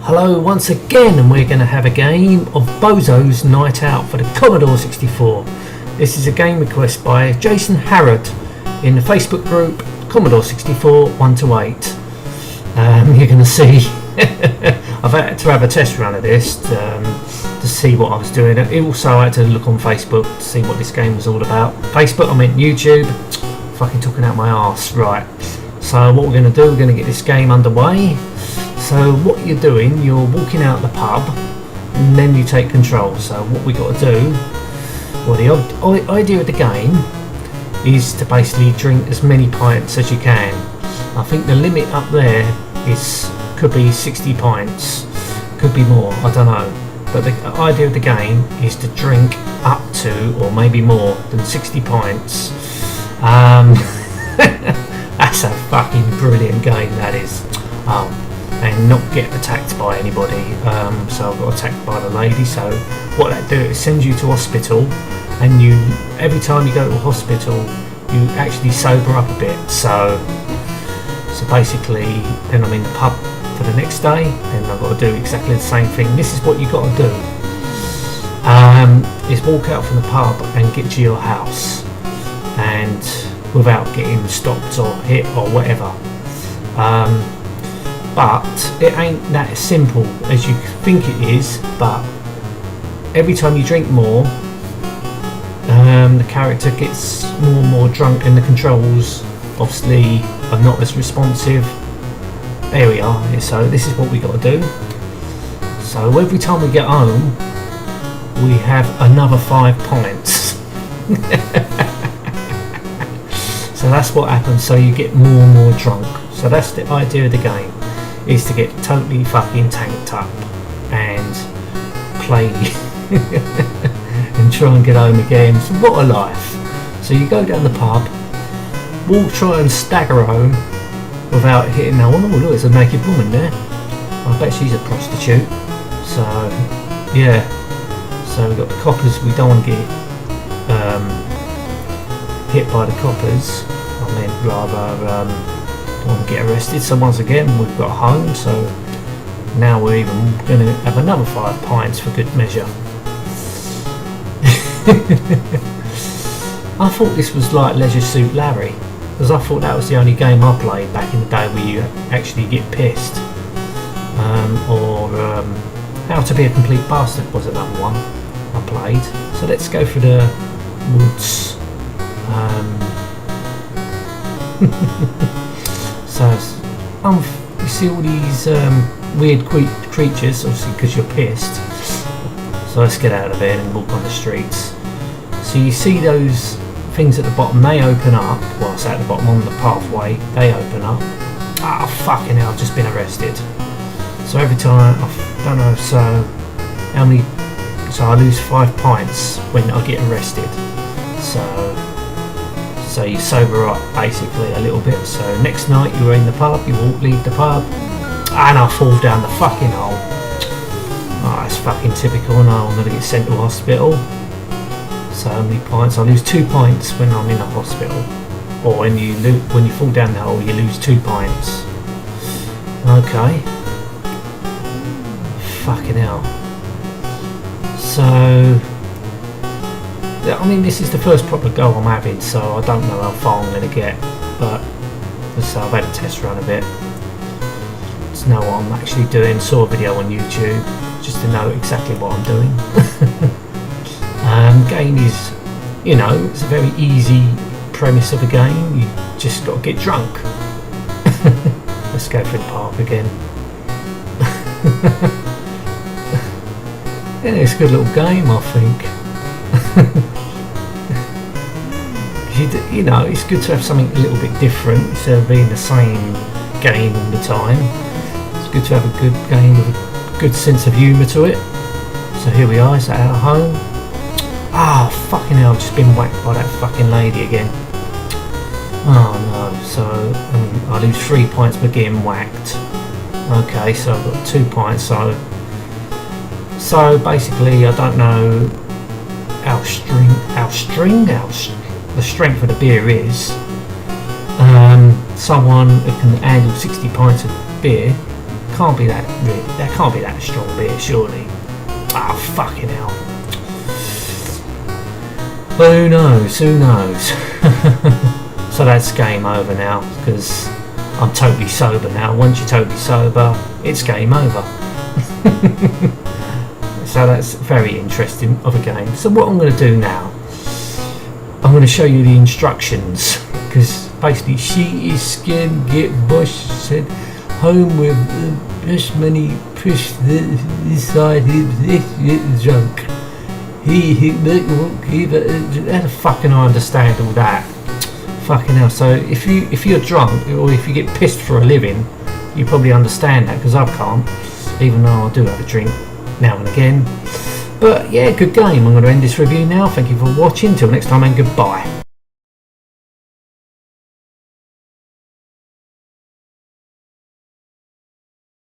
Hello once again, and we're going to have a game of Bozo's Night Out for the Commodore 64. This is a game request by Jason Harrod in the Facebook group Commodore 64 1-8. You're going to see I've had to have a test run of this to see what I was doing. Also I had to look on Facebook to see what this game was all about. Facebook, I meant YouTube. Fucking talking out my arse. Right, so what we're going to do, we're going to get this game underway. So what you're doing, you're walking out the pub and then you take control. So what we got to do, well, the idea of the game is to basically drink as many pints as you can. I think the limit up there could be 60 pints, could be more, I don't know. But the idea of the game is to drink up to, or maybe more than 60 pints. That's a fucking brilliant game, that is. And not get attacked by anybody. So I got attacked by the lady. So what that do is send you to hospital, and every time you go to a hospital, you actually sober up a bit. So basically, then I'm in the pub for the next day, and I've got to do exactly the same thing. This is what you got to do: is walk out from the pub and get to your house, and without getting stopped or hit or whatever. But it ain't that simple as you think it is. But every time you drink more, the character gets more and more drunk, and the controls obviously are not as responsive. There we are. So this is what we got to do. So every time we get home, we have another 5 pints. So that's what happens. So you get more and more drunk. So that's the idea of the game, is to get totally fucking tanked up and play and try and get home again. So what a life. So you go down the pub, we'll try and stagger home without hitting no one. Oh look, there's a naked woman there. I bet she's a prostitute. So yeah, so we've got the coppers. We don't want to get hit by the coppers. I mean, rather want to get arrested. So once again, we've got home. So now we're even going to have another 5 pints for good measure. I thought this was like Leisure Suit Larry, because I thought that was the only game I played back in the day where you actually get pissed. Or How to Be a Complete Bastard was another one I played. So let's go for the woods. So you see all these weird creatures, obviously because you're pissed. So let's get out of there and walk on the streets. So you see those things at the bottom, they open up. Well, it's at the bottom on the pathway, they open up. Ah, fucking hell, I've just been arrested. So every time, I don't know, so how many, so I lose 5 pints when I get arrested. So you sober up basically a little bit. So next night you're in the pub, you leave the pub, and I fall down the fucking hole. Oh, it's fucking typical. Now I'm going to get sent to hospital. So how many pints? I lose 2 pints when I'm in a hospital. Or when you fall down the hole, you lose 2 pints. Okay. Fucking hell. So I mean, this is the first proper go I'm having, so I don't know how far I'm going to get, but so I've had a test run of it to know what I'm actually doing. Saw a video on YouTube just to know exactly what I'm doing. Game is, it's a very easy premise of a game. You just got to get drunk. Let's go for the park again. Yeah, it's a good little game, I think. It's good to have something a little bit different instead of being the same game all the time. It's good to have a good game with a good sense of humour to it. So here we are, it's at our home. Ah, fucking hell, I've just been whacked by that fucking lady again. Oh no, so I lose 3 pints for getting whacked. Okay, so I've got 2 pints, so basically I don't know how the strength of the beer is. Someone who can handle 60 pints of beer can't be that. That can't be that strong beer, surely. Ah, fucking hell. Who knows? Who knows? So that's game over now because I'm totally sober now. Once you're totally sober, it's game over. So that's very interesting of a game. So what I'm going to do now, I'm going to show you the instructions, because basically she is scared to get Bush said home with this many push this side this drunk. He won't keep it. How the fucking I understand all that? Fucking hell. So if you're drunk or if you get pissed for a living, you probably understand that, because I can't, even though I do have a drink now and again. But yeah, good game. I'm going to end this review now. Thank you for watching. Till next time, and goodbye.